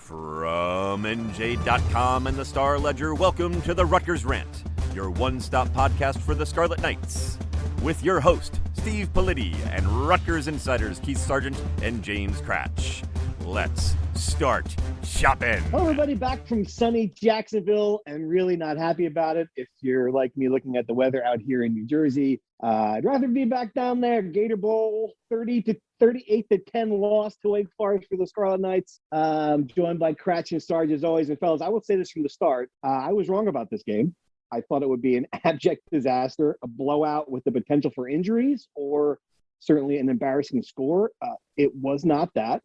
From NJ.com and the Star Ledger, welcome to the Rutgers Rant, your one-stop podcast for the Scarlet Knights. With your host, Steve Politi, and Rutgers insiders Keith Sargent and James Cratch. Let's start shopping. Hello, everybody, back from sunny Jacksonville, and really not happy about it. If you're like me looking at the weather out here in New Jersey, I'd rather be back down there. Gator Bowl, 38-10 loss to Wake Forest for the Scarlet Knights. Joined by Cratch and Sarge as always. And fellas, I will say this from the start. I was wrong about this game. I thought it would be an abject disaster, a blowout with the potential for injuries, or certainly an embarrassing score. It was not that.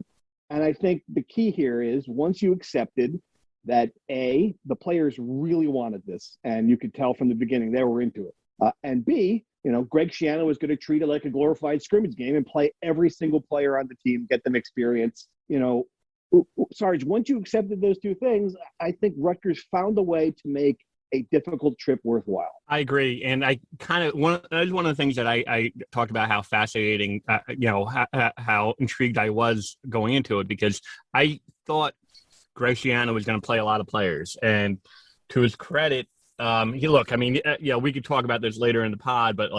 And I think the key here is once you accepted that, A, the players really wanted this, and you could tell from the beginning they were into it. And B, Greg Schiano was going to treat it like a glorified scrimmage game and play every single player on the team, get them experience. Sarge, once you accepted those two things, I think Rutgers found a way to make a difficult trip worthwhile. I agree. And I kind of, one of the things that I talked about how fascinating, how intrigued I was going into it, because I thought Greg Schiano was going to play a lot of players. And to his credit, we could talk about this later in the pod, but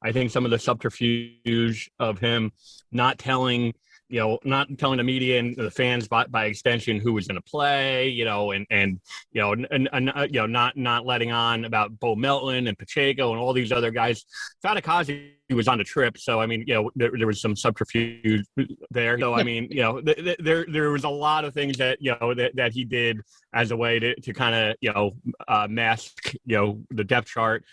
I think some of the subterfuge of him not telling the media and the fans by extension who was going to play, not letting on about Bo Melton and Pacheco and all these other guys. Fadikazi was on the trip, so there was some subterfuge there. So there was a lot of things that he did as a way to kind of mask the depth chart.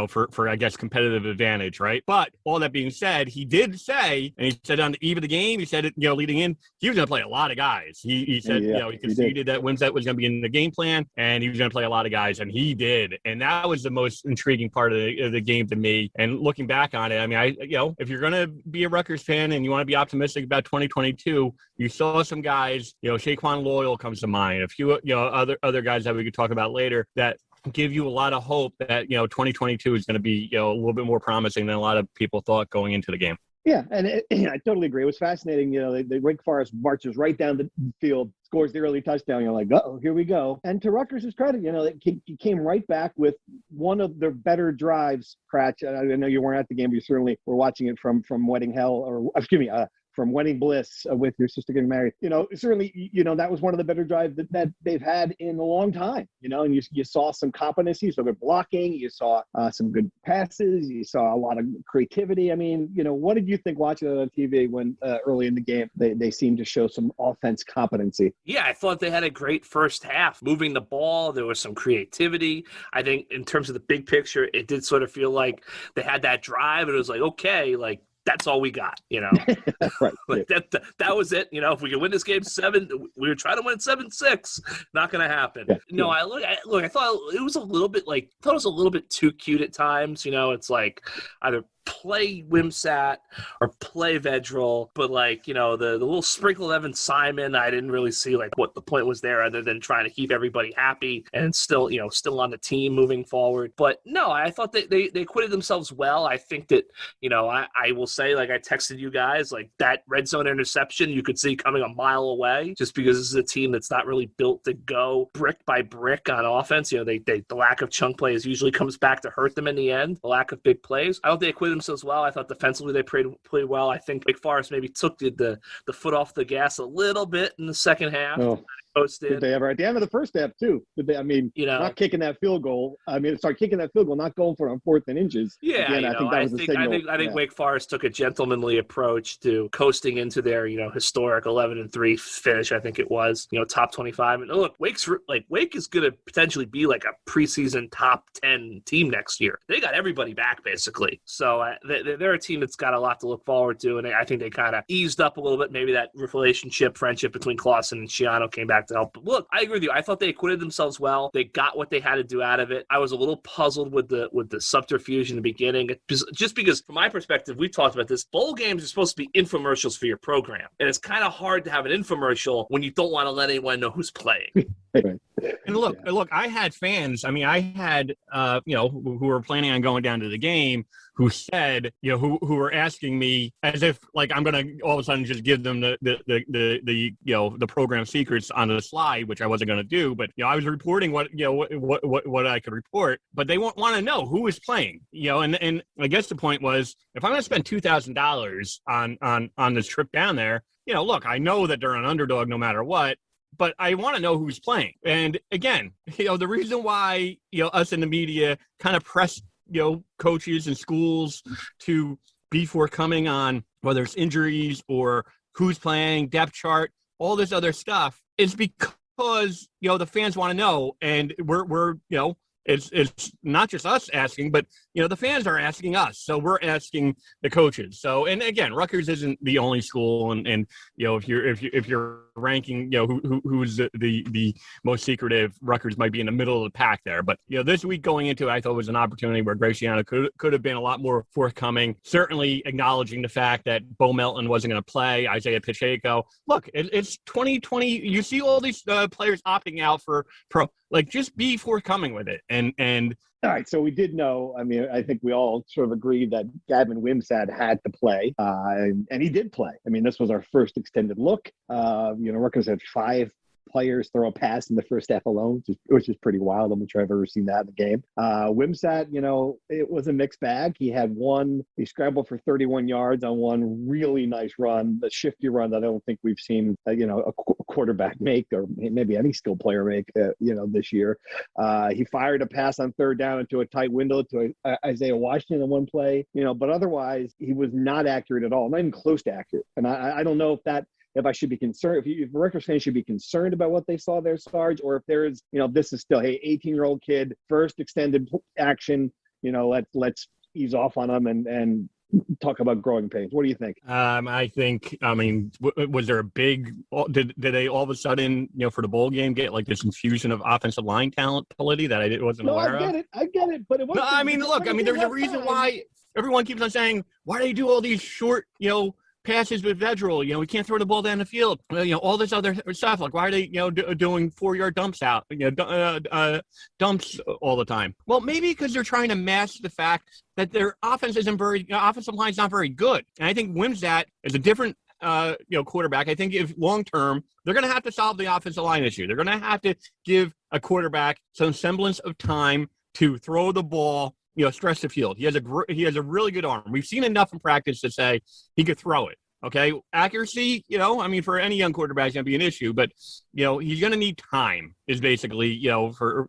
For I guess competitive advantage, right? But all that being said, he did say, and he said on the eve of the game, he said it, leading in, he was going to play a lot of guys. He said, he conceded that Wimsatt was going to be in the game plan, and he was going to play a lot of guys, and he did. And that was the most intriguing part of the game to me. And looking back on it, if you're going to be a Rutgers fan and you want to be optimistic about 2022, you saw some guys, Shaquan Loyal comes to mind, a few, other guys that we could talk about later that give you a lot of hope that 2022 is going to be a little bit more promising than a lot of people thought going into the game. Yeah, and I totally agree. It was fascinating. The Wake Forest marches right down the field, scores the early touchdown. You're like, oh, here we go. And to Rutgers' credit, he came right back with one of their better drives. Cratch, I know you weren't at the game, but you certainly were watching it from Wedding Hell, or from Wedding Bliss with your sister getting married. Certainly, that was one of the better drives that they've had in a long time, and you saw some competency, you saw good blocking, you saw some good passes, you saw a lot of creativity. What did you think watching it on TV when early in the game, they seemed to show some offense competency? Yeah, I thought they had a great first half. Moving the ball, there was some creativity. I think in terms of the big picture, it did sort of feel like they had that drive, and it was like, okay, that's all we got, Right. That was it. If we could win this game 7, we were trying to win 7-6. Not going to happen. Yeah. I thought it was a little bit too cute at times. It's like either play Wimsatt or play Vedral, but the little sprinkle of Evan Simon, I didn't really see what the point was there other than trying to keep everybody happy and still on the team moving forward. But no, I thought they acquitted themselves well. I think that I will say, I texted you guys, that red zone interception you could see coming a mile away, just because this is a team that's not really built to go brick by brick on offense. The lack of chunk plays usually comes back to hurt them in the end. The lack of big plays. I don't think they acquitted themselves well. I thought defensively they played well. I think Wake Forest maybe took the foot off the gas a little bit in the second half. Oh. Did they ever at the end of the first half too? Did they? Not kicking that field goal. Kicking that field goal, not going for it on 4th and inches. Yeah, again, I think that was a signal. I think Wake Forest took a gentlemanly approach to coasting into their historic 11-3 finish. I think it was top 25. And look, Wake is going to potentially be a preseason top 10 team next year. They got everybody back basically, so they're a team that's got a lot to look forward to. And I think they kind of eased up a little bit. Maybe that friendship between Clausen and Schiano came back to help. But look, I agree with you. I thought they acquitted themselves well. They got what they had to do out of it. I was a little puzzled with the subterfuge in the beginning, just because from my perspective, we talked about this. Bowl games are supposed to be infomercials for your program, and it's kind of hard to have an infomercial when you don't want to let anyone know who's playing. Right. And look, I had fans. I mean, I had, who were planning on going down to the game who said, who were asking me as if like I'm going to all of a sudden just give them the program secrets on the slide, which I wasn't going to do. But, I was reporting what I could report, but they want to know who is playing, and I guess the point was, if I'm going to spend $2,000 on this trip down there, look, I know that they're an underdog no matter what, but I want to know who's playing. And again, the reason why, us in the media kind of press, coaches and schools to be forthcoming on whether it's injuries or who's playing, depth chart, all this other stuff is because, the fans want to know. And we're it's not just us asking, but the fans are asking us, so we're asking the coaches. So, and again, Rutgers isn't the only school, and if you're ranking, who's the most secretive, Rutgers might be in the middle of the pack there. But this week going into it, I thought was an opportunity where Graciano could have been a lot more forthcoming. Certainly acknowledging the fact that Bo Melton wasn't going to play, Isaiah Pacheco. Look, it's 2020. You see all these players opting out for pro. Like, just be forthcoming with it. And all right, so we did know. I mean, I think we all sort of agreed that Gavin Wimsatt had to play, and he did play. I mean, this was our first extended look. Rutgers had 5 players throw a pass in the first half alone, which is pretty wild. I'm not sure I've ever seen that in the game. Wimsatt, it was a mixed bag. He scrambled for 31 yards on one really nice run, the shifty run that I don't think we've seen, a quarterback make, or maybe any skill player make, this year. He fired a pass on third down into a tight window to Isaiah Washington in one play, but otherwise he was not accurate at all, not even close to accurate. And I don't know if I should be concerned, if Rutgers fans should be concerned about what they saw there, Sarge, or if there's, this is still, hey, 18-year-old kid, first extended action, let's ease off on them and talk about growing pains. What do you think? Was there a big, did they all of a sudden, for the bowl game get like this infusion of offensive line talent, Polity, that I wasn't aware of? I get it, but it wasn't. There's a reason why everyone keeps on saying, why do they do all these short, passes with Vedral, we can't throw the ball down the field, all this other stuff. Like, why are they, doing 4-yard dumps out, dumps all the time? Well, maybe because they're trying to mask the fact that their offense offensive line is not very good. And I think Wimsatt is a different, quarterback. I think if long-term, they're going to have to solve the offensive line issue. They're going to have to give a quarterback some semblance of time to throw the ball, stretch the field. He has a really good arm. We've seen enough in practice to say he could throw it. Okay. Accuracy, for any young quarterback, it's going to be an issue, but, he's going to need time is basically, so they're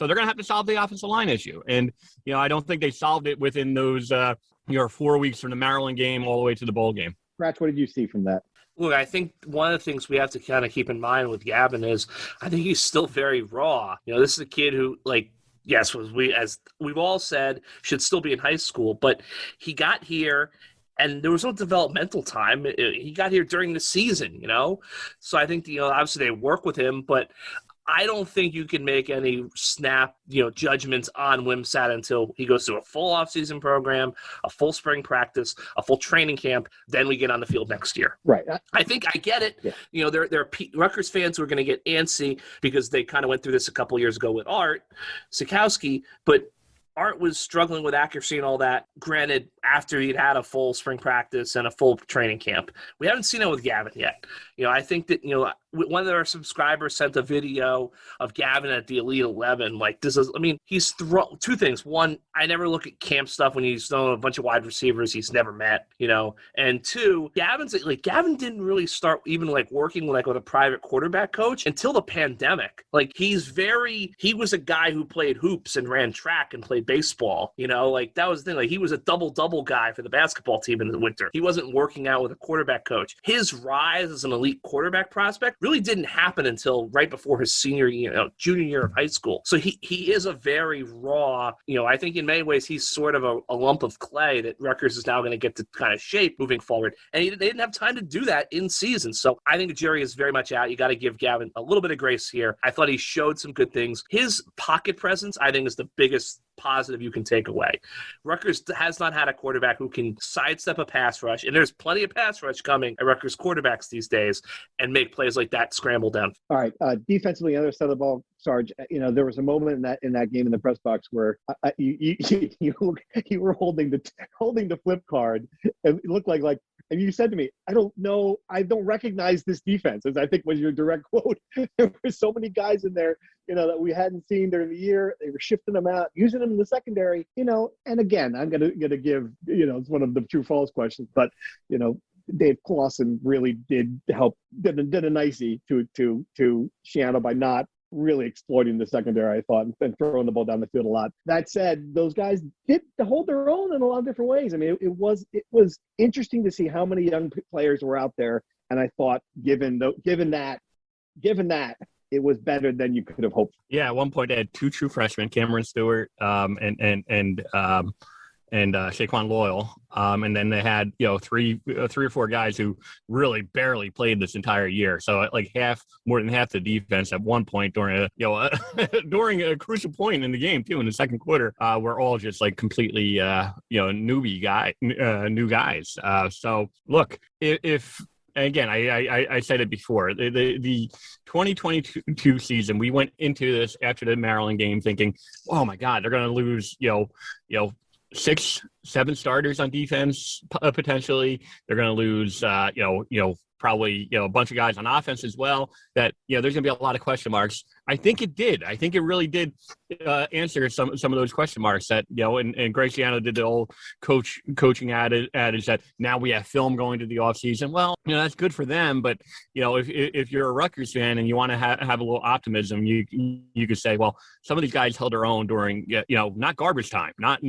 going to have to solve the offensive line issue. And, I don't think they solved it within those, 4 weeks from the Maryland game all the way to the bowl game. Scratch, what did you see from that? Look, I think one of the things we have to kind of keep in mind with Gavin is I think he's still very raw. This is a kid who, yes, as we've all said, should still be in high school, but he got here and there was no developmental time. He got here during the season, So I think, obviously they work with him, but I don't think you can make any snap, judgments on Wimsatt until he goes through a full offseason program, a full spring practice, a full training camp. Then we get on the field next year. Right. I think I get it. Yeah. There are Rutgers fans who are going to get antsy because they kind of went through this a couple years ago with Art Sikowski, but Art was struggling with accuracy and all that, granted, after he'd had a full spring practice and a full training camp. We haven't seen it with Gavin yet. I think that, one of our subscribers sent a video of Gavin at the Elite 11. He's thrown two things. One, I never look at camp stuff when he's throwing a bunch of wide receivers he's never met, And two, Gavin didn't really start even working with a private quarterback coach until the pandemic. He was a guy who played hoops and ran track and played baseball, that was the thing. He was a double guy for the basketball team in the winter. He wasn't working out with a quarterback coach. His rise as an elite quarterback prospect really didn't happen until right before his junior year of high school. So he is a very raw, I think in many ways he's sort of a lump of clay that Rutgers is now going to get to kind of shape moving forward. And they didn't have time to do that in season. So I think the jury is very much out. You got to give Gavin a little bit of grace here. I thought he showed some good things. His pocket presence, I think, is the biggest positive you can take away. Rutgers has not had a quarterback who can sidestep a pass rush, and there's plenty of pass rush coming at Rutgers quarterbacks these days, and make plays like that scramble down. All right, defensively, on the other side of the ball, Sarge, there was a moment in that game in the press box where you were holding the flip card, and it looked like, and you said to me, I don't recognize this defense, as I think was your direct quote. There were so many guys in there, that we hadn't seen during the year. They were shifting them out, using them in the secondary, and again, I'm gonna give, it's one of the true false questions, but Dave Clawson really did a nicey to Shiano by not really exploiting the secondary, I thought, and throwing the ball down the field a lot. That said, those guys did hold their own in a lot of different ways. I mean, it was interesting to see how many young players were out there, and I thought, given that, it was better than you could have hoped. Yeah, at one point they had 2 true freshmen, Cameron Stewart and Shaquan Loyal, and then they had 3 or 4 guys who really barely played this entire year. So like more than half the defense at one point during during a crucial point in the game too, in the second quarter, were all just like completely new guys. So look, if again, I said it before, the 2022 season, we went into this after the Maryland game thinking, oh my God, they're going to lose 6-7 starters on defense, potentially. They're going to lose, probably, a bunch of guys on offense as well, that, there's going to be a lot of question marks. I think it did. I think it really did answer some of those question marks that, and Graciano did the old coaching adage that now we have film going to the offseason. Well, that's good for them. But, if you're a Rutgers fan and you want to have a little optimism, you could say, well, some of these guys held their own during, not garbage time, not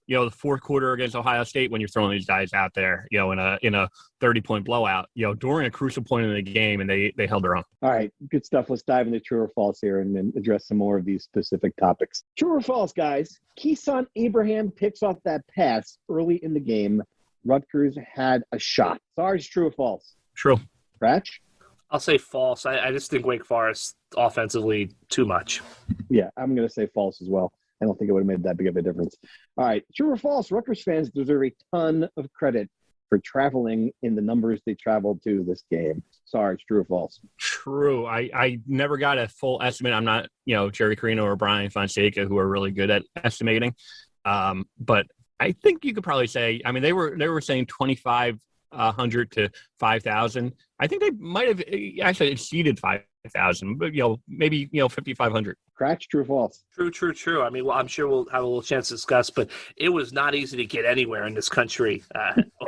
the fourth quarter against Ohio State when you're throwing these guys out there, in a 30-point blowout, during a crucial point in the game, and they held their own. All right, good stuff. Let's dive into true or false here and then address some more of these specific topics. True or false, guys? Keeson Abraham picks off that pass early in the game. Rutgers had a shot. Sarge, true or false? True. Ratch? I'll say false. I just think Wake Forest offensively too much. Yeah, I'm going to say false as well. I don't think it would have made that big of a difference. All right, true or false? Rutgers fans deserve a ton of credit for traveling in the numbers they traveled to this game. Sarge, true or false? True. I never got a full estimate. I'm not, Jerry Carino or Brian Fonseca, who are really good at estimating. But I think you could probably say, I mean, they were saying 2,500 to 5,000. I think they might have actually exceeded 5,000, but maybe 5,500. Cratch, true or false? True. I mean, well, I'm sure we'll have a little chance to discuss, but it was not easy to get anywhere in this country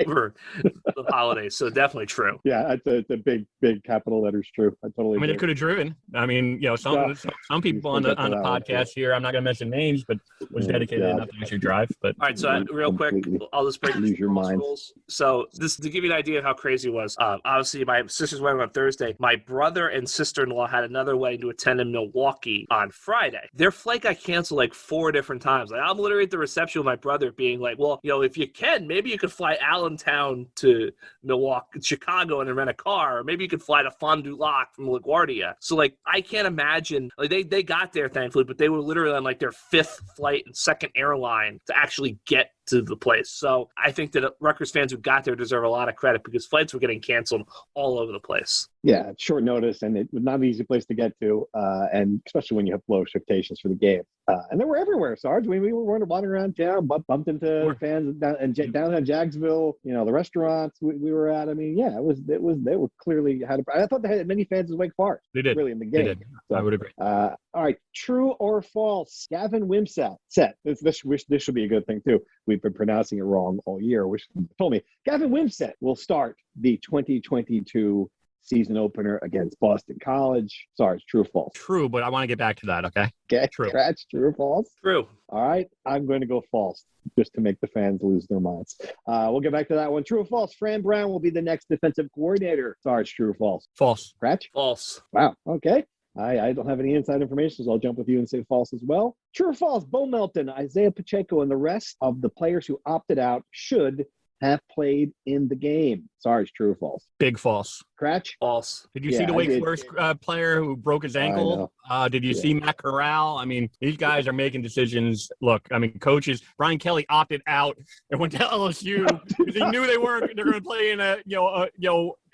over the holidays. So definitely true. Yeah, it's a big capital letters. True. I totally. They could have driven. I mean, some people on the podcast here, I'm not going to mention names, but was dedicated enough to actually drive. But all right, so real quick, I'll just break lose your mind. Rules. So this to give you an idea of how crazy it was. Obviously, my sister's wedding on Thursday. My brother and sister-in-law had another wedding to attend in Milwaukee on Friday. Their flight got canceled like 4 different times. Like, I'm literally at the reception with my brother being like, well, if you can, maybe you could fly Allentown to Milwaukee, Chicago, and then rent a car. Or maybe you could fly to Fond du Lac from LaGuardia. So, like, I can't imagine. Like, they got there, thankfully, but they were literally on, like, their 5th flight and 2nd airline to actually get to the place. So I think that Rutgers fans who got there deserve a lot of credit because flights were getting canceled all over the place. Yeah, short notice, and it was not an easy place to get to, and especially when you have low expectations for the game. And they were everywhere, Sarge. We were wandering around town, bumped into fans down in Jagsville. The restaurants we were at. I mean, yeah, it was. They were clearly had. I thought they had as many fans as Wake Forest. They did really in the game. They did. So, I would agree. All right, true or false? Gavin Wimsatt. This should be a good thing too. We've been pronouncing it wrong all year, which told me Gavin Wimsatt will start the 2022 season opener against Boston College. Sarge, true or false? True, but I want to get back to that, okay? Okay, true. Scratch, true or false? True. All right, I'm going to go false just to make the fans lose their minds. We'll get back to that one. True or false? Fran Brown will be the next defensive coordinator. Sarge, true or false? False. Scratch? False. Wow, okay. I don't have any inside information, so I'll jump with you and say false as well. True or false? Bo Melton, Isaiah Pacheco, and the rest of the players who opted out should have played in the game. Sorry, it's true or false? Big false. Cratch? False. Did you see the Wake Forest player who broke his ankle? Did you see Matt Corral? I mean, these guys are making decisions. Look, I mean, coaches. Brian Kelly opted out and went to LSU because he knew they're going to play in a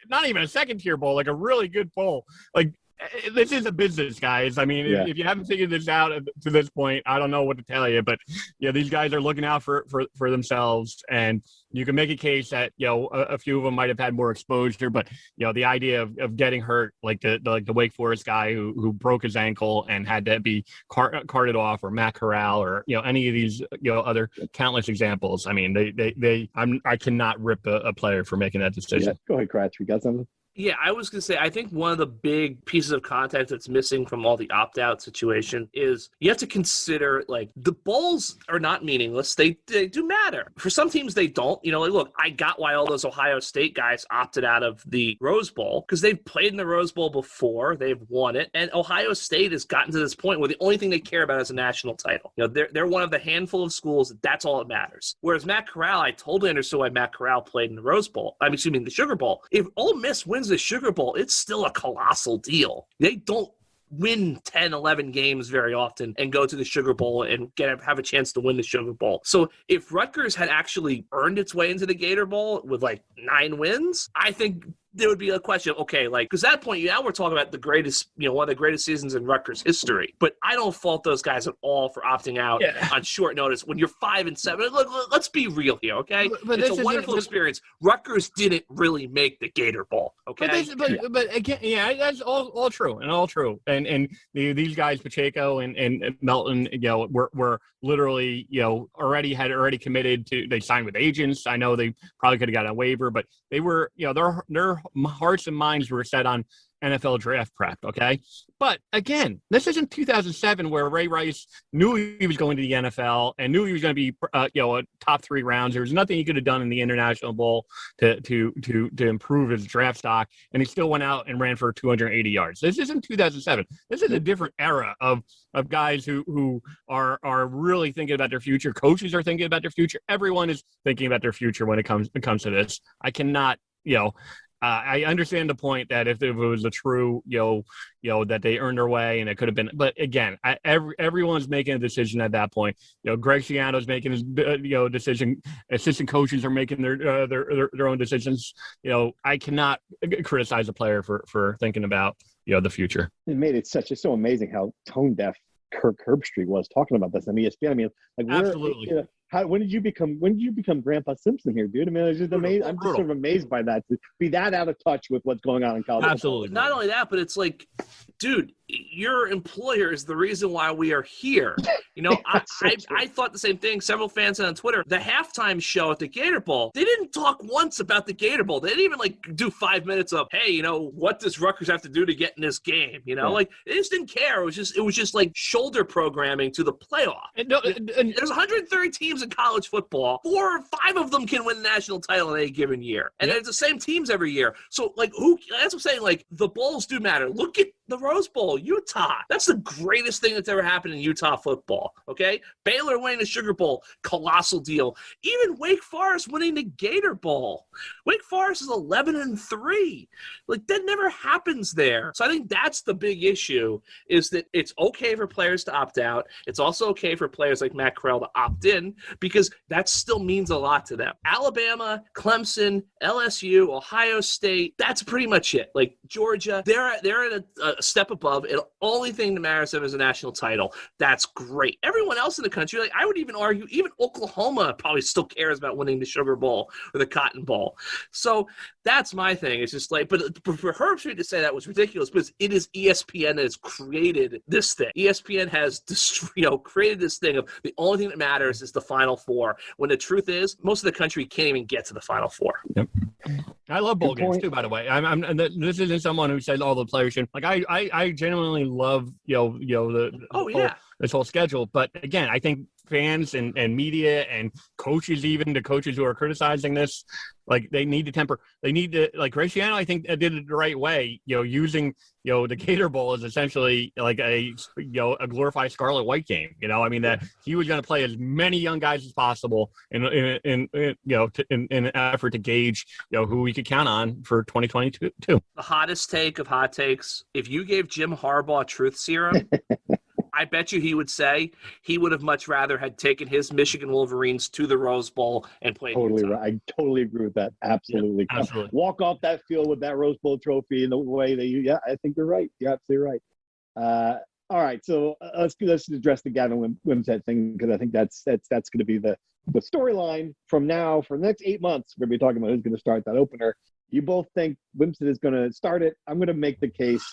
not even a second tier bowl, like a really good bowl. Like, this is a business, guys. I mean, if you haven't figured this out to this point, I don't know what to tell you. But these guys are looking out for themselves, and you can make a case that a few of them might have had more exposure. But the idea of getting hurt, like the Wake Forest guy who broke his ankle and had to be carted off, or Matt Corral, or any of these other countless examples. I mean, I cannot rip a player for making that decision. Go ahead, Kratch. We got something? Yeah, I was going to say, I think one of the big pieces of context that's missing from all the opt-out situation is you have to consider, like, the bowls are not meaningless. They do matter. For some teams, they don't. Look, I got why all those Ohio State guys opted out of the Rose Bowl, because they've played in the Rose Bowl before. They've won it. And Ohio State has gotten to this point where the only thing they care about is a national title. They're one of the handful of schools that's all that matters. Whereas Matt Corral, I totally understood why Matt Corral played in the Rose Bowl. The Sugar Bowl. If Ole Miss wins the Sugar Bowl, it's still a colossal deal. They don't win 10, 11 games very often and go to the Sugar Bowl and have a chance to win the Sugar Bowl. So if Rutgers had actually earned its way into the Gator Bowl with like 9 wins, I think there would be a question of, okay, like, because at that point, now we're talking about the greatest, one of the greatest seasons in Rutgers history. But I don't fault those guys at all for opting out on short notice when you're 5-7. Look, let's be real here, okay? But it's a wonderful experience. Rutgers didn't really make the Gator Bowl, okay? But again, that's all true and all true. And these guys, Pacheco and Melton, were literally, already committed to. They signed with agents. I know they probably could have got a waiver, but they were, their hearts and minds were set on NFL draft prep, okay? But again, this isn't 2007 where Ray Rice knew he was going to the NFL and knew he was going to be, a top 3 rounds. There was nothing he could have done in the International Bowl to improve his draft stock, and he still went out and ran for 280 yards. This isn't 2007. This is a different era of guys who are really thinking about their future. Coaches are thinking about their future. Everyone is thinking about their future when it comes to this. I cannot, I understand the point that if it was a true, that they earned their way and it could have been. But again, everyone's making a decision at that point. Greg Schiano's making his, decision. Assistant coaches are making their own decisions. I cannot criticize a player for thinking about the future. It made it so amazing how tone deaf Kirk Herbstreit was talking about this on ESPN. I mean, like, absolutely. When did you become Grandpa Simpson here, dude? I mean, it's just amazing. I'm just sort of amazed by that, to be that out of touch with what's going on in college. Absolutely. Not only that, but it's like, dude, your employer is the reason why we are here. I thought the same thing. Several fans on Twitter, the halftime show at the Gator Bowl, they didn't talk once about the Gator Bowl. They didn't even do 5 minutes of, hey, what does Rutgers have to do to get in this game? Like, they just didn't care. It was just like shoulder programming to the playoff. There's 130 teams in college football. 4 or 5 of them can win the national title in any given year. And it's the same teams every year. So, like, that's what I'm saying. Like, the bowls do matter. Look at the Rose Bowl, Utah. That's the greatest thing that's ever happened in Utah football, okay? Baylor winning the Sugar Bowl, colossal deal. Even Wake Forest winning the Gator Bowl. Wake Forest is 11-3. Like, that never happens there. So I think that's the big issue, is that it's okay for players to opt out. It's also okay for players like Matt Corral to opt in, because that still means a lot to them. Alabama, Clemson, LSU, Ohio State, that's pretty much it. Like, Georgia, they're at a step above. The only thing that matters to them is a national title. That's great. Everyone else in the country, like, I would even argue, even Oklahoma probably still cares about winning the Sugar Bowl or the Cotton Bowl. So that's my thing. It's just like, but for Herbstreit to say that was ridiculous, because it is ESPN that has created this thing. ESPN has created this thing of the only thing that matters is the Final Four, when the truth is most of the country can't even get to the Final Four. Yep. I love bowl games too, by the way. This isn't someone who says all the players should. Like, I genuinely love this whole schedule. But again, I think fans and media and coaches, even the coaches who are criticizing this, like they need to like Graciano, I think did it the right way, using, the Gator Bowl is essentially like a glorified Scarlet White game. I mean, that he was going to play as many young guys as possible in an effort to gauge, who we could count on for 2022. The hottest take of hot takes: if you gave Jim Harbaugh truth serum, I bet you he would say he would have much rather had taken his Michigan Wolverines to the Rose Bowl and played. Totally right. I totally agree with that. Absolutely. Yeah, absolutely. Walk off that field with that Rose Bowl trophy in the way that yeah, I think you're right. You're absolutely right. All right. So let's address the Gavin Wimsatt thing, because I think that's going to be the storyline from now for the next 8 months. We're going to be talking about who's going to start that opener. You both think Wimsatt is going to start it. I'm going to make the case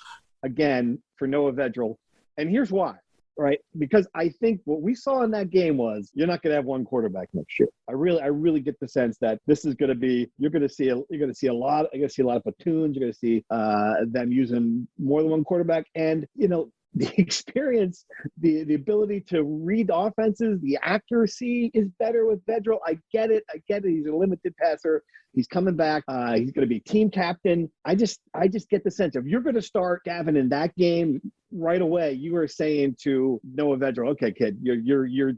again for Noah Vedral. And here's why. Right, because I think what we saw in that game was you're not going to have one quarterback next year. I really get the sense that this is going to be you're going to see a lot of platoons. You're going to see them using more than one quarterback, and the experience, the ability to read offenses, the accuracy is better with Vedral. I get it. He's a limited passer. He's coming back. He's going to be team captain. I just get the sense if you're going to start Gavin in that game right away, you are saying to Noah Vedral, okay, kid, you're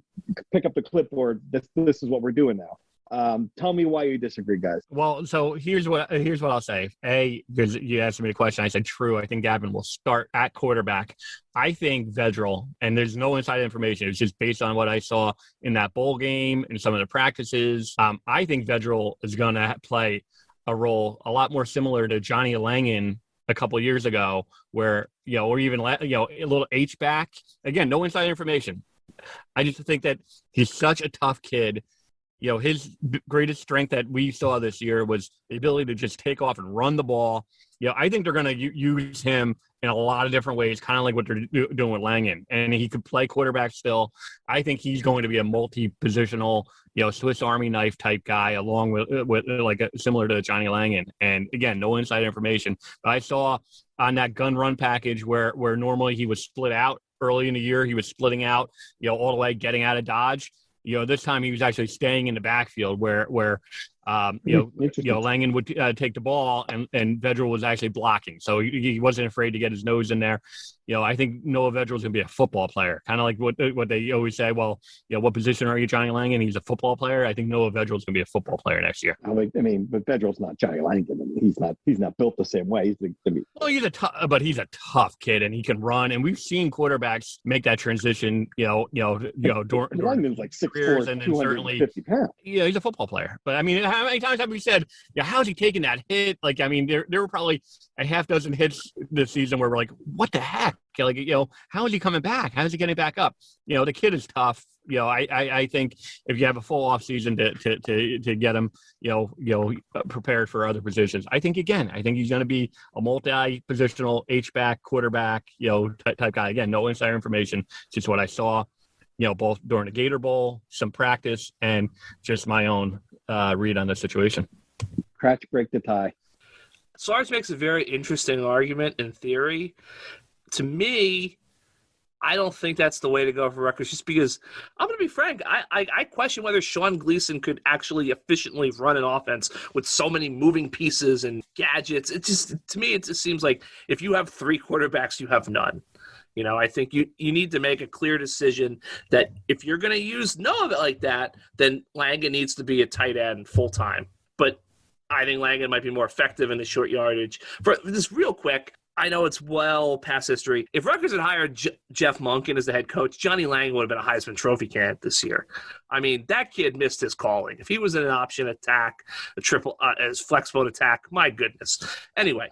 pick up the clipboard. This is what we're doing now. Tell me why you disagree, guys. Well, so here's what I'll say. Because you asked me a question, I said true. I think Gavin will start at quarterback. I think Vedral, and there's no inside information, it's just based on what I saw in that bowl game and some of the practices. I think Vedral is going to play a role a lot more similar to Johnny Langan a couple of years ago, where or even a little H back. Again, no inside information. I just think that he's such a tough kid. His greatest strength that we saw this year was the ability to just take off and run the ball. I think they're going to use him in a lot of different ways, kind of like what they're doing with Langan. And he could play quarterback still. I think he's going to be a multi-positional, Swiss Army knife type guy, along with similar to Johnny Langan. And again, no inside information. But I saw on that gun run package where normally he was split out early in the year, he was splitting out, all the way getting out of Dodge. This time he was actually staying in the backfield where Langan would take the ball and Vedral was actually blocking. So he wasn't afraid to get his nose in there. I think Noah Vedral is going to be a football player, kind of like what they always say. Well, what position are you, Johnny Langan? He's a football player. I think Noah Vedral is going to be a football player next year. But Vedral's not Johnny Langan. He's not built the same way. He's a tough kid, and he can run. And we've seen quarterbacks make that transition. Langan's like 6'4", and 250 pounds. Yeah, he's a football player. But I mean, how many times have we said, how's he taking that hit? Like, I mean, there were probably a half dozen hits this season where we're like, what the heck? Like, how is he coming back? How is he getting back up? The kid is tough. I think if you have a full off season to get him, prepared for other positions, I think he's going to be a multi-positional H-back, quarterback, type guy. Again, no insider information, just what I saw, both during the Gator Bowl, some practice, and just my own read on the situation. Crash, break the tie. Sarge makes a very interesting argument in theory. To me, I don't think that's the way to go for Rutgers, just because I'm going to be frank. I question whether Sean Gleason could actually efficiently run an offense with so many moving pieces and gadgets. To me, it just seems like if you have three quarterbacks, you have none. I think you need to make a clear decision that if you're going to use Noah like that, then Langan needs to be a tight end full time. But I think Langan might be more effective in the short yardage. For this real quick, I know it's well past history. If Rutgers had hired Jeff Monken as the head coach, Johnny Langan would have been a Heisman Trophy candidate this year. I mean, that kid missed his calling. If he was in an option attack, a triple as flex mode attack, my goodness. Anyway,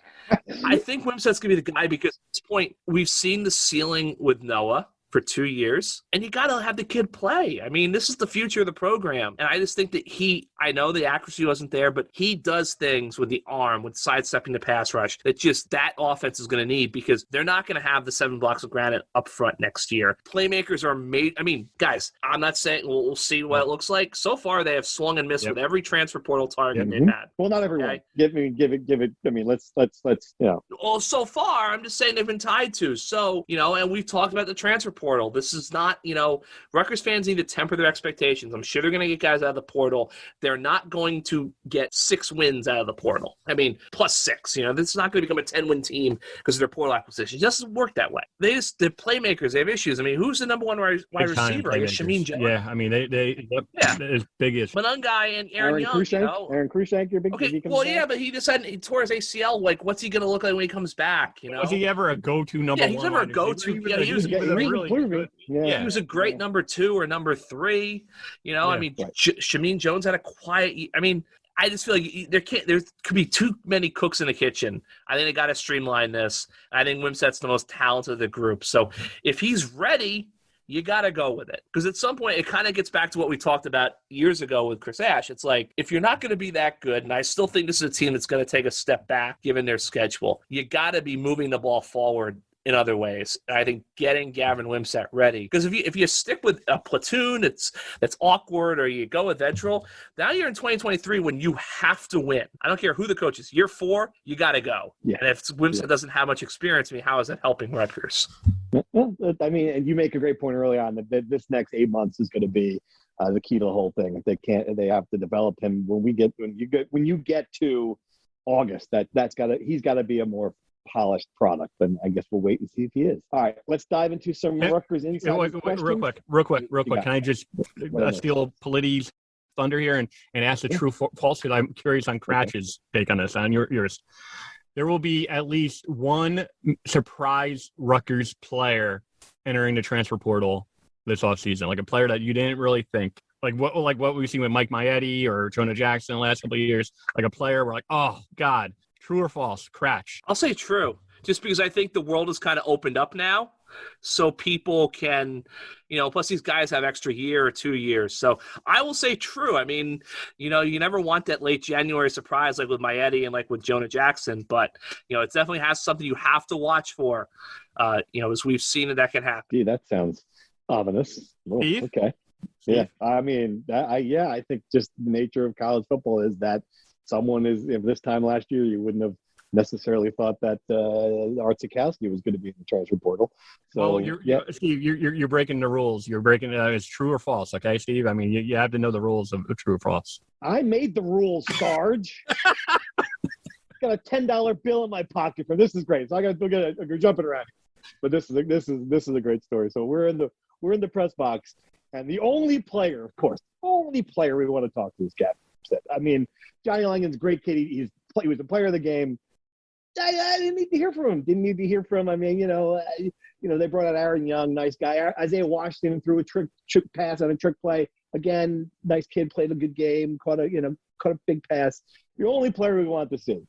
I think Wimsatt's going to be the guy because at this point, we've seen the ceiling with Noah for 2 years, and you got to have the kid play. I mean, this is the future of the program. And I just think that I know the accuracy wasn't there, but he does things with the arm, with sidestepping the pass rush, that offense is going to need, because they're not going to have the 7 blocks of granite up front next year. Playmakers are made. I mean, guys, I'm not saying we'll see what it looks like. So far, they have swung and missed with every transfer portal target they've had. Well, not everyone. Okay? Give it. I mean, let's. Well, so far, I'm just saying they've been tied to. So, and we've talked about the transfer portal portal. This is not, Rutgers fans need to temper their expectations. I'm sure they're going to get guys out of the portal. They're not going to get 6 wins out of the portal. I mean, plus 6. This is not going to become a 10-win team because of their portal acquisition. It doesn't work that way. They're playmakers. They have issues. I mean, who's the number 1 wide receiver? I guess Shameen Jones. Yeah, I mean, it's biggest. Monungai and Aaron Young, Aaron Cruikshank, your big. Okay, well, yeah, but he decided he tore his ACL. Like, what's he going to look like when he comes back? Was he ever a go-to number 1? Yeah, he's never a go-to. Yeah, he was really good. Yeah, he was a great number 2 or number 3. I mean, right. Shameen Jones had a quiet. I mean, I just feel like there could be too many cooks in the kitchen. I think they got to streamline this. I think Wimsatt's the most talented of the group. So if he's ready, you got to go with it. Because at some point, it kind of gets back to what we talked about years ago with Chris Ash. It's like, if you're not going to be that good, and I still think this is a team that's going to take a step back given their schedule, you got to be moving the ball forward in other ways. I think getting Gavin Wimsatt ready, because if you stick with a platoon that's awkward, or you go with Ventrell, now you're in 2023 when you have to win. I don't care who the coach is. Year 4, you got to go. Yeah. And if Wimsatt doesn't have much experience, how is that helping Rutgers? Well, I mean, and you make a great point early on that this next 8 months is going to be the key to the whole thing. If they have to develop him when you get to August, he's got to be a more polished product, and I guess we'll wait and see if he is. All right, let's dive into some Rutgers insider questions. Real quick. Can I just steal Politti's thunder here and ask the true false? Because I'm curious on Cratch's take on this, on yours. There will be at least one surprise Rutgers player entering the transfer portal this offseason, like a player that you didn't really think. Like what we've seen with Mike Maietti or Jonah Jackson the last couple of years, like a player we're like, oh, God. True or false? Cratch. I'll say true, just because I think the world has kind of opened up now, so people can, plus these guys have extra year or 2 years. So I will say true. I mean, you never want that late January surprise like with Maietti and like with Jonah Jackson, but, it definitely has something you have to watch for, as we've seen that can happen. Gee, that sounds ominous. Oh, okay. Yeah. I mean, I think just the nature of college football is that someone is, if this time last year you wouldn't have necessarily thought that Art Sikowski was going to be in the transfer portal. So, Steve, you're breaking the rules. You're breaking it's true or false. Okay, Steve. I mean, you have to know the rules of true or false. I made the rules, Sarge. Got a $10 bill in my pocket for this. Is great. So I got to jumping around. But this is a great story. So we're in the press box, and the only player we want to talk to is Gavin Wimsatt. I mean, Johnny Langen's a great kid. He was a player of the game. I didn't need to hear from him. I mean, they brought out Aaron Young, nice guy. Isaiah Washington threw a trick pass on a trick play. Again, nice kid, played a good game, caught a big pass. The only player we want to see.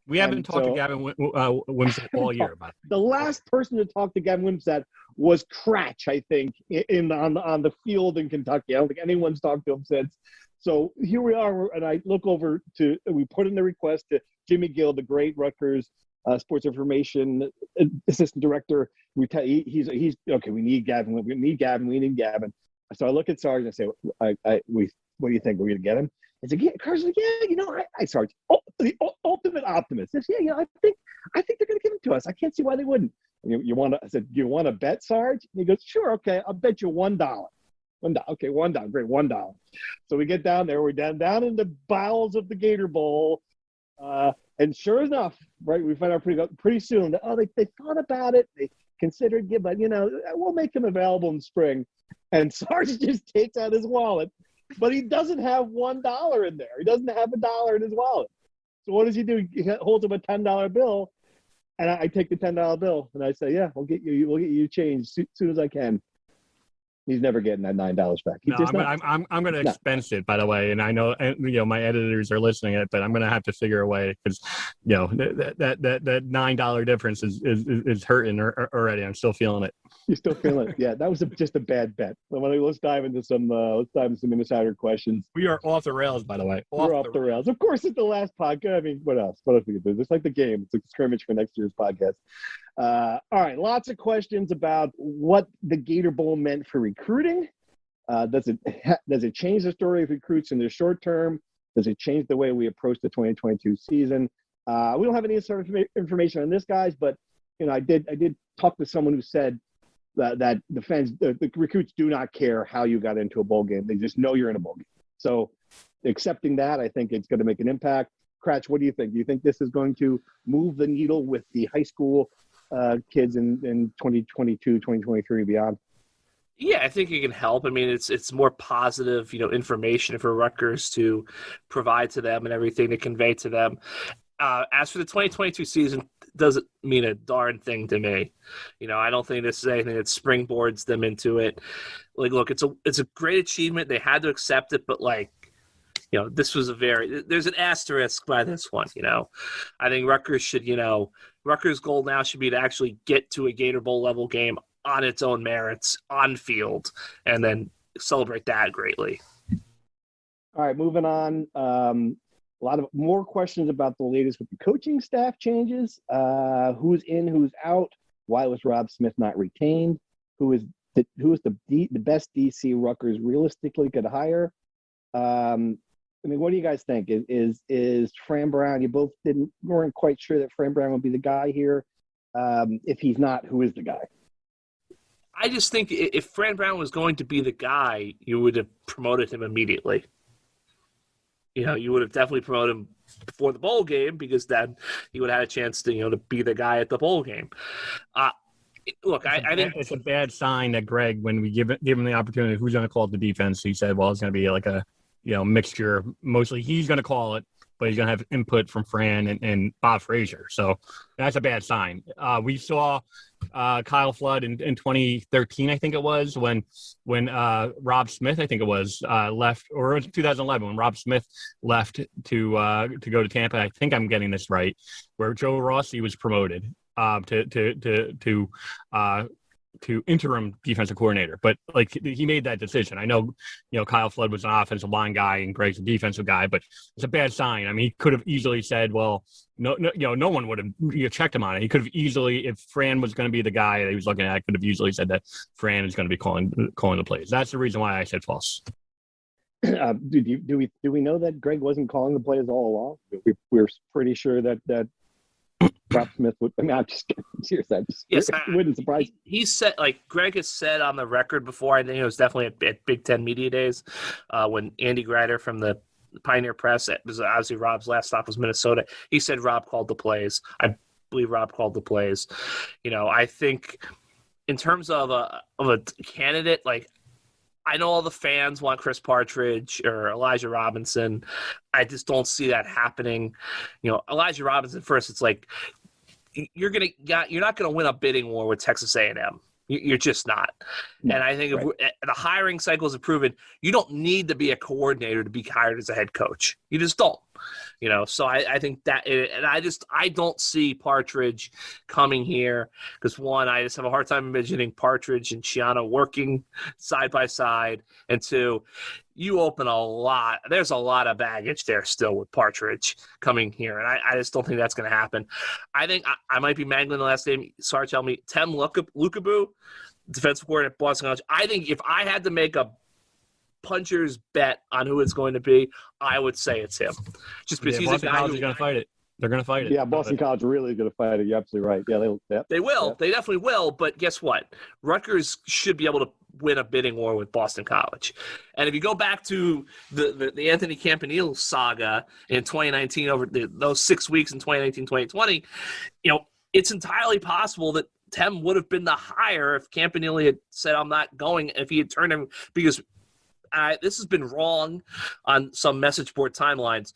We haven't talked to Gavin Wimsatt all year about it. The last person to talk to Gavin Wimsatt was Cratch, I think, on the field in Kentucky. I don't think anyone's talked to him since. So here we are, and I look over we put in the request to Jimmy Gill, the great Rutgers sports information assistant director. He's okay. We need Gavin. We need Gavin. So I look at Sarge and I say, what do you think? We're going to get him? I said, Carson's like, I Sarge, the ultimate optimist. I said, I think they're going to give him to us. I can't see why they wouldn't. I said, you want to bet, Sarge? And he goes, sure, okay, I'll bet you $1. Okay, $1. Great, $1. So we get down there. We're down in the bowels of the Gator Bowl. And sure enough, right, we find out pretty soon that, they thought about it. They considered, but, we'll make him available in spring. And Sarge just takes out his wallet, but he doesn't have $1 in there. He doesn't have $1 in his wallet. So what does he do? He holds up a $10 bill, and I take the $10 bill, and I say, yeah, we'll get you change as soon as I can. He's never getting that $9 back. I'm going to expense it, by the way. And I know, my editors are listening to it, but I'm going to have to figure a way because, that $9 difference is hurting already. I'm still feeling it. You're still feeling it. Yeah, that was just a bad bet. Let's dive into some insider questions. We are off the rails, by the way. We're off the rails. Of course, it's the last podcast. I mean, what else? What else we could do? It's like the game. It's like a scrimmage for next year's podcast. All right, lots of questions about what the Gator Bowl meant for recruiting. Does it change the story of recruits in the short term? Does it change the way we approach the 2022 season? We don't have any sort of information on this, guys, but I did talk to someone who said that the fans, the recruits do not care how you got into a bowl game. They just know you're in a bowl game. So accepting that, I think it's going to make an impact. Cratch, what do you think? Do you think this is going to move the needle with the high school kids in 2022, 2023 beyond? Yeah, I think it can help. I mean, it's more positive, information for Rutgers to provide to them and everything to convey to them. As for the 2022 season, doesn't mean a darn thing to me. I don't think this is anything that springboards them into it. Like, look, it's a great achievement. They had to accept it, but this was there's an asterisk by this one. I think Rutgers should, Rutgers' goal now should be to actually get to a Gator Bowl level game on its own merits, on field, and then celebrate that greatly. All right, moving on. A lot of more questions about the latest with the coaching staff changes. Who's in, who's out? Why was Rob Smith not retained? Who is the best DC Rutgers realistically could hire? What do you guys think? Is Fran Brown? You both weren't quite sure that Fran Brown would be the guy here. If he's not, who is the guy? I just think if Fran Brown was going to be the guy, you would have promoted him immediately. You would have definitely promoted him before the bowl game, because then he would have had a chance to, to be the guy at the bowl game. Look, I think it's a bad sign that Greg, when we give him the opportunity, who's going to call it the defense? He said, well, it's going to be like a mixture. Mostly he's going to call it, but he's going to have input from Fran and Bob Frazier. So that's a bad sign. We saw Kyle Flood in 2013, I think it was, when Rob Smith, I think it was, left, or it was 2011 when Rob Smith left to go to Tampa. I think I'm getting this right, where Joe Rossi was promoted to interim defensive coordinator, but he made that decision. I know, Kyle Flood was an offensive line guy and Greg's a defensive guy, but it's a bad sign. I mean, he could have easily said, well, no one would have checked him on it. He could have easily, if Fran was going to be the guy that he was looking at, could have easily said that Fran is going to be calling the plays. That's the reason why I said false. Do we know that Greg wasn't calling the plays all along? We're pretty sure that Rob Smith would. I'm just kidding. Seriously, it wouldn't surprise. He said, Greg has said on the record before. I think it was definitely at Big Ten Media Days when Andy Grider from the Pioneer Press, it was obviously Rob's last stop was Minnesota. He said Rob called the plays. I believe Rob called the plays. I think in terms of a candidate, I know all the fans want Chris Partridge or Elijah Robinson. I just don't see that happening. Elijah Robinson first. It's you're not gonna win a bidding war with Texas A&M. You're just not. No, and I think right. The hiring cycles have proven you don't need to be a coordinator to be hired as a head coach. You just don't. So I think that, and I don't see Partridge coming here because, one, I just have a hard time imagining Partridge and Shiano working side by side, and two, you open there's a lot of baggage there still with Partridge coming here, and I just don't think that's going to happen. I think I might be mangling the last name. Sorry, tell me, Tem Lukabu, defensive coordinator at Boston College. I think if I had to make a puncher's bet on who it's going to be, I would say it's him. Just because he's Boston a guy College is going to fight it. They're going to fight it. Yeah, Boston College really going to fight it. You're absolutely right. Yeah, they will. Yeah. They definitely will. But guess what? Rutgers should be able to win a bidding war with Boston College. And if you go back to the Anthony Campanile saga in 2019, over those 6 weeks in 2019, 2020, it's entirely possible that Tem would have been the hire if Campanile had said, I'm not going, if he had turned him, because this has been wrong on some message board timelines.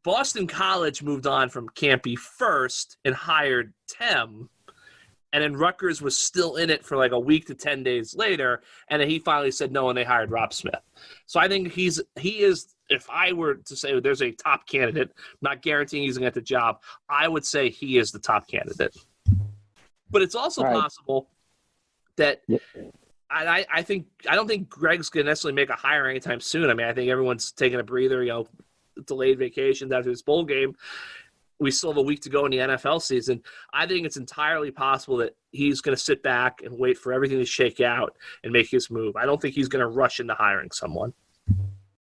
Boston College moved on from Campy first and hired Tem, and then Rutgers was still in it for a week to 10 days later, and then he finally said no, and they hired Rob Smith. So I think he is, if I were to say there's a top candidate, I'm not guaranteeing he's going to get the job, I would say he is the top candidate. But it's also possible that I don't think Greg's going to necessarily make a hire anytime soon. I mean, I think everyone's taking a breather, delayed vacations after this bowl game. We still have a week to go in the NFL season. I think it's entirely possible that he's going to sit back and wait for everything to shake out and make his move. I don't think he's going to rush into hiring someone.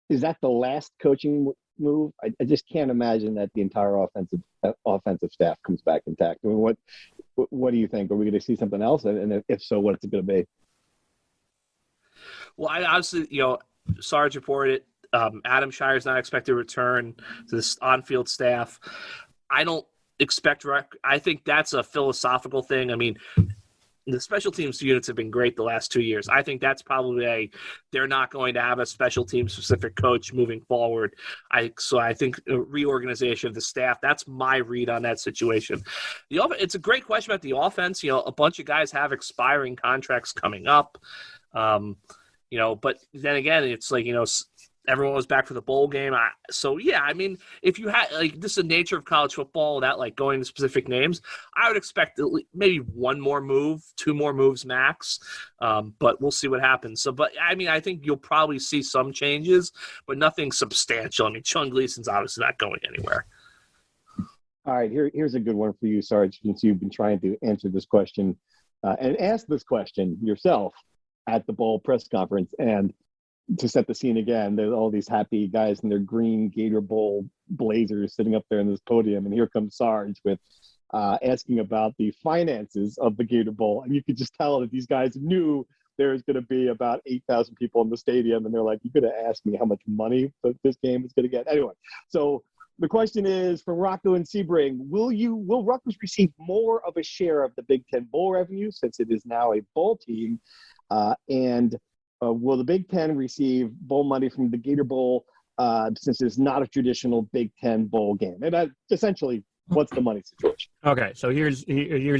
Is that the last coaching move? I just can't imagine that the entire offensive staff comes back intact. I mean, What do you think? Are we going to see something else? And if so, what's it going to be? Well, I obviously, Sarge reported Adam Shire's not expected to return to this on-field staff. I don't expect I think that's a philosophical thing. I mean, the special teams units have been great the last 2 years. I think that's probably they're not going to have a special team specific coach moving forward. So I think a reorganization of the staff, that's my read on that situation. It's a great question about the offense. A bunch of guys have expiring contracts coming up. But then again, it's like, everyone was back for the bowl game. If you had this is the nature of college football without going to specific names, I would expect maybe one more move, two more moves max. But we'll see what happens. I think you'll probably see some changes, but nothing substantial. I mean, Chung Gleason's obviously not going anywhere. All right, here's a good one for you, Sarge, since you've been trying to answer this question and ask this question yourself at the bowl press conference. And to set the scene again, there's all these happy guys in their green Gator Bowl blazers sitting up there in this podium. And here comes Sarge with asking about the finances of the Gator Bowl. And you could just tell that these guys knew there was going to be about 8,000 people in the stadium. And they're like, you're going to ask me how much money this game is going to get? Anyway, so the question is from Rocco and Sebring, will Rutgers receive more of a share of the Big Ten Bowl revenue since it is now a bowl team? Will the Big Ten receive bowl money from the Gator Bowl since it's not a traditional Big Ten bowl game? And essentially, what's the money situation? Okay, so here's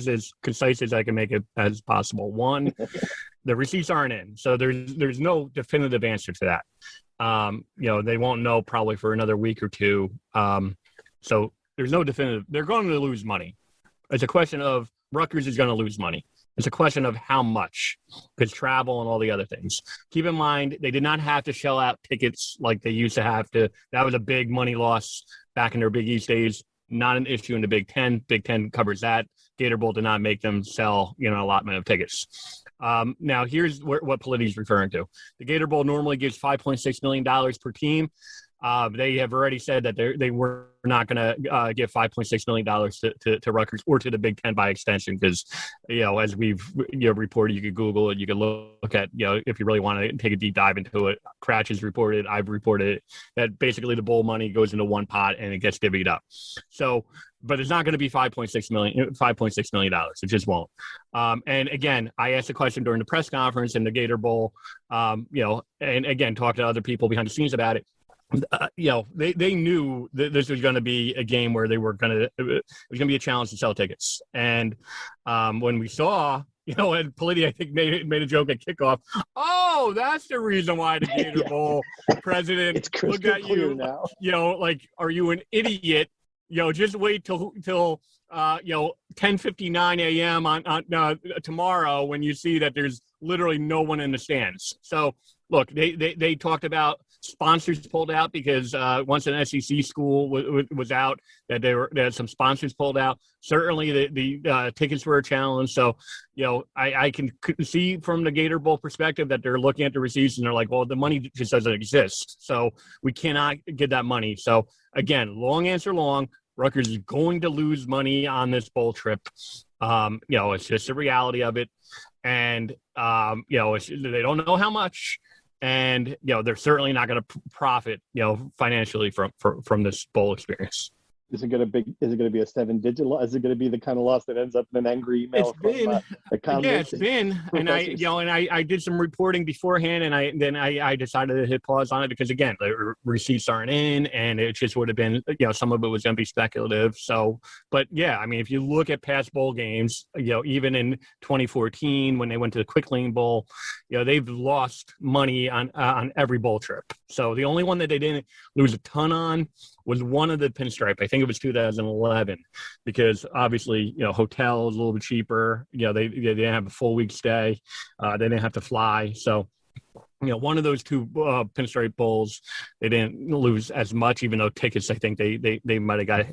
as concise as I can make it as possible. One, the receipts aren't in, so there's no definitive answer to that. They won't know probably for another week or two. So there's no definitive. They're going to lose money. It's a question of Rutgers is going to lose money. It's a question of how much, because travel and all the other things. Keep in mind, they did not have to shell out tickets like they used to have to. That was a big money loss back in their Big East days. Not an issue in the Big Ten. Big Ten covers that. Gator Bowl did not make them sell, allotment of tickets. Now, here's what Politti's referring to. The Gator Bowl normally gives $5.6 million per team. They have already said that they were not going to give $5.6 million to Rutgers or to the Big Ten by extension because, as we've reported, you could Google it, you could look at, if you really want to take a deep dive into it. Cratch has reported, I've reported it, that basically the bowl money goes into one pot and it gets divvied up. So, but it's not going to be $5.6 million. It just won't. And again, I asked a question during the press conference in the Gator Bowl, and again, talked to other people behind the scenes about it. They knew that this was going to be a game where it was going to be a challenge to sell tickets. And when we saw, and Politti, I think, made a joke at kickoff. Oh, that's the reason why the Gator Bowl president looked at you now. Are you an idiot? Just wait till 10:59 a.m. on tomorrow when you see that there's literally no one in the stands. So look, they talked about sponsors pulled out because once an SEC school was out, that there had some sponsors pulled out. Certainly the tickets were a challenge. So, I can see from the Gator Bowl perspective that they're looking at the receipts and they're like, well, the money just doesn't exist. So we cannot get that money. So again, long answer long, Rutgers is going to lose money on this bowl trip. It's just the reality of it. And, they don't know how much. And, they're certainly not going to profit, financially from this bowl experience. Is it going to be a 7-digit loss? Is it going to be the kind of loss that ends up in an angry email? It's been. And I did some reporting beforehand, and I decided to hit pause on it because again, the receipts aren't in, and it just would have been, some of it was going to be speculative. So, but yeah, I mean, if you look at past bowl games, even in 2014 when they went to the Quick Lane Bowl, they've lost money on every bowl trip. So the only one that they didn't lose a ton on was one of the Pinstripe. I think it was 2011, because obviously, hotel is a little bit cheaper. They didn't have a full week stay. They didn't have to fly. So, one of those two Pinstripe bowls, they didn't lose as much, even though tickets, I think they might have got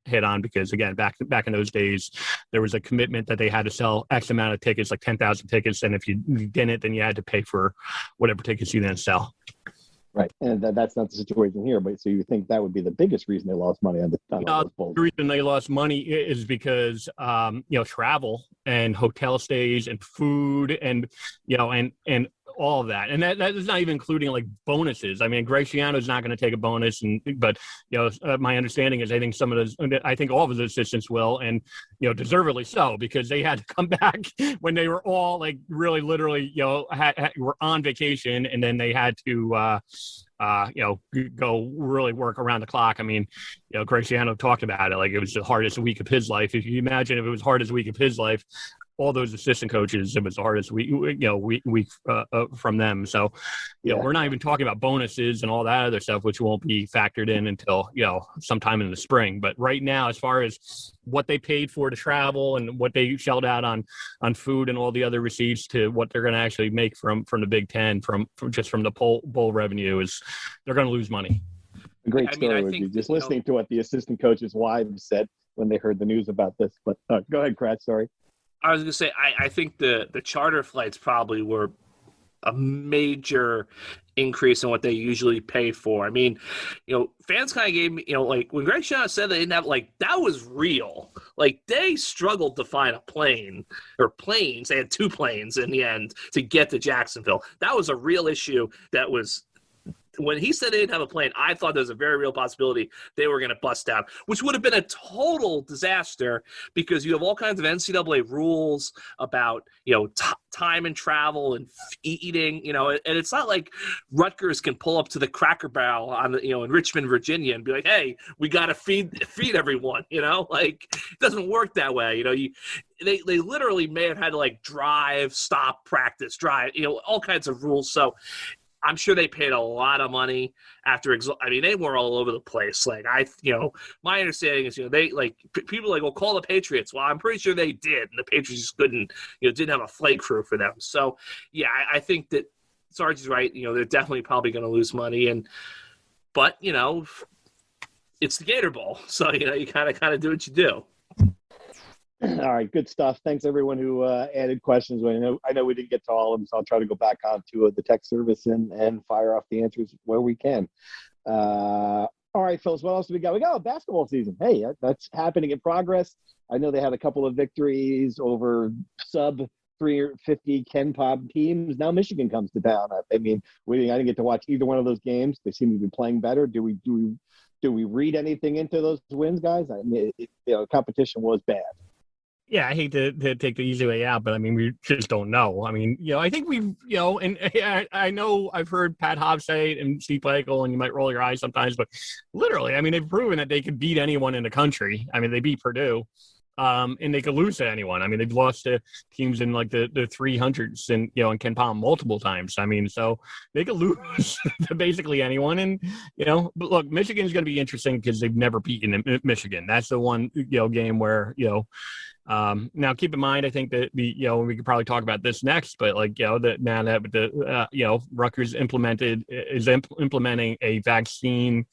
hit on because again, back in those days, there was a commitment that they had to sell X amount of tickets, like 10,000 tickets. And if you didn't, then you had to pay for whatever tickets you didn't sell. Right, and that's not the situation here. But so you think that would be the biggest reason they lost money on those bowls? The reason they lost money is because travel and hotel stays and food and and all of that, and that is not even including like bonuses. I mean, Greg Schiano's not going to take a bonus, but my understanding is I think all of his assistants will, and deservedly so, because they had to come back when they were all like really literally were on vacation, and then they had to go really work around the clock. I mean, Greg Schiano talked about it like it was the hardest week of his life. If you imagine if it was the hardest week of his life, all those assistant coaches, it was the hardest week from them. So, we're not even talking about bonuses and all that other stuff, which won't be factored in until, sometime in the spring. But right now, as far as what they paid for to travel and what they shelled out on food and all the other receipts to what they're going to actually make from the Big Ten, from the bowl revenue, is they're going to lose money. A great story would be just listening to what the assistant coaches' wives said when they heard the news about this. But go ahead, Kratz, sorry. I was going to say, I think the charter flights probably were a major increase in what they usually pay for. I mean, fans kind of gave me, like when Greg Schiano said they didn't have, like, that was real. Like, they struggled to find a plane or planes. They had 2 planes in the end to get to Jacksonville. That was a real issue that was. When he said they didn't have a plane, I thought there was a very real possibility they were going to bust out, which would have been a total disaster because you have all kinds of NCAA rules about, time and travel and eating, and it's not like Rutgers can pull up to the Cracker Barrel on the, in Richmond, Virginia and be like, hey, we got to feed everyone, like it doesn't work that way. They literally may have had to like drive, stop, practice, drive, all kinds of rules. So I'm sure they paid a lot of money after. They were all over the place. Like my understanding is, they like people like, well, call the Patriots. Well, I'm pretty sure they did, and the Patriots just couldn't, didn't have a flight crew for them. So yeah, I think that Sarge is right. They're definitely probably going to lose money, but it's the Gator Bowl, so you kind of do what you do. All right, good stuff. Thanks everyone who added questions. I know we didn't get to all of them, so I'll try to go back onto the tech service and fire off the answers where we can. All right, Phyllis, what else do we got? We got a basketball season. Hey, that's happening in progress. I know they had a couple of victories over sub 350 Ken Pop teams. Now Michigan comes to town. I didn't get to watch either one of those games. They seem to be playing better. Do we read anything into those wins, guys? Competition was bad. Yeah, I hate to take the easy way out, but we just don't know. I think we've, and I know I've heard Pat Hobbs say it and Steve Flagel, and you might roll your eyes sometimes, but literally, they've proven that they could beat anyone in the country. They beat Purdue, and they could lose to anyone. They've lost to teams in like the 300s and, in Ken Palm multiple times. So they could lose to basically anyone. And, but look, Michigan's going to be interesting because they've never beaten Michigan. That's the one, game where, now keep in mind, I think that we could probably talk about this next, but Rutgers is implementing a vaccine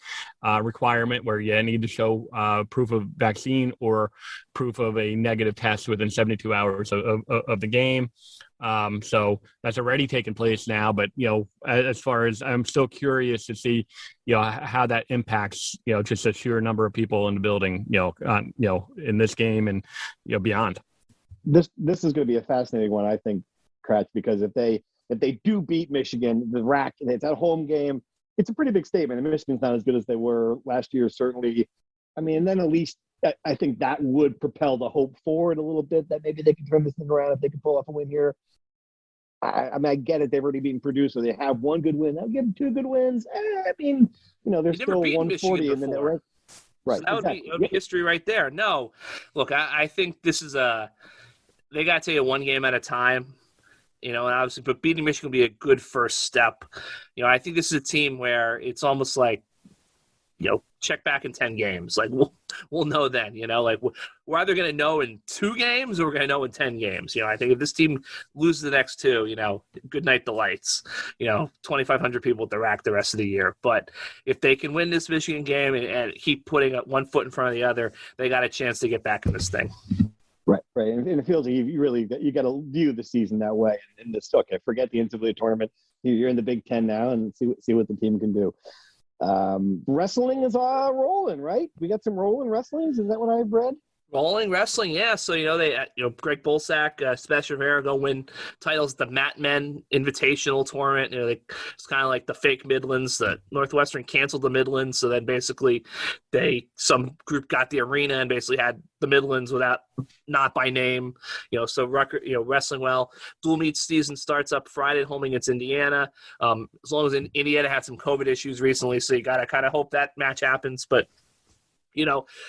requirement where you need to show proof of vaccine or proof of a negative test within 72 hours of the game. So that's already taken place now, but as far as I'm still curious to see, how that impacts, just the sheer number of people in the building, in this game and, beyond. This is going to be a fascinating one, I think, Kratz, because if they do beat Michigan, the RAC, it's at home game, it's a pretty big statement. And Michigan's not as good as they were last year, certainly. And then at least I think that would propel the hope forward a little bit that maybe they can turn this thing around if they can pull off a win here. I get it. They've already beaten Purdue, so they have one good win. I'll give them 2 good wins. They're still 140 in the network. Right. So that would be history right there. No, look, I think this is they got to take it one game at a time, and obviously, but beating Michigan will be a good first step. I think this is a team where it's almost like, check back in 10 games. Like we'll know then, like we're either going to know in 2 games or we're going to know in 10 games. I think if this team loses the next 2, good night the lights, 2,500 people at the rack the rest of the year. But if they can win this Michigan game and keep putting up one foot in front of the other, they got a chance to get back in this thing. Right. And it feels like you got to view the season that way. And this, okay, forget the NCAA tournament. You're in the Big Ten now, and see what the team can do. Wrestling is rolling, right? We got some rolling wrestlings. Is that what I've read? Rolling wrestling, yeah. So, Greg Bolsack, Sebastian Rivera go win titles at the Mat Men Invitational Tournament. It's kind of like the fake Midlands. The Northwestern canceled the Midlands, so then basically some group got the arena and basically had the Midlands not by name. So Rutgers, wrestling well. Dual meet season starts up Friday at home against Indiana. As long as Indiana had some COVID issues recently, so you got to kind of hope that match happens, but.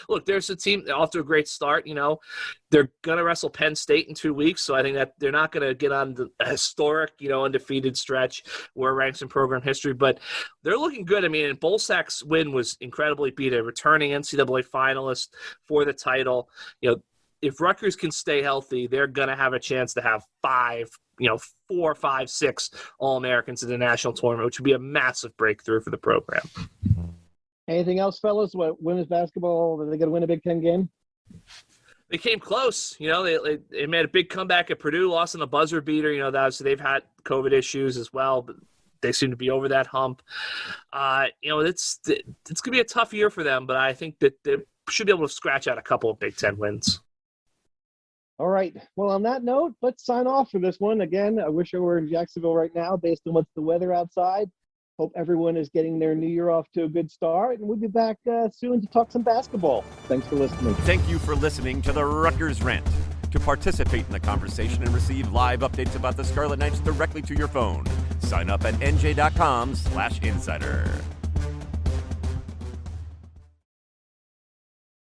Look, there's a team off to a great start. They're going to wrestle Penn State in 2 weeks, so I think that they're not going to get on the historic, undefeated stretch where it ranks in program history, but they're looking good. I mean, and Bolsack's win was incredibly beat a returning NCAA finalist for the title. If Rutgers can stay healthy, they're going to have a chance to have 4, 5, 6 All-Americans in the national tournament, which would be a massive breakthrough for the program. Anything else, fellas? What women's basketball? Are they going to win a Big Ten game? They came close. They made a big comeback at Purdue, lost in a buzzer beater. So they've had COVID issues as well, but they seem to be over that hump. It's going to be a tough year for them, but I think that they should be able to scratch out a couple of Big Ten wins. All right. Well, on that note, let's sign off for this one. Again, I wish I were in Jacksonville right now based on what's the weather outside. Hope everyone is getting their new year off to a good start, and we'll be back soon to talk some basketball. Thanks for listening. Thank you for listening to the Rutgers Rant. To participate in the conversation and receive live updates about the Scarlet Knights directly to your phone, sign up at NJ.com/insider.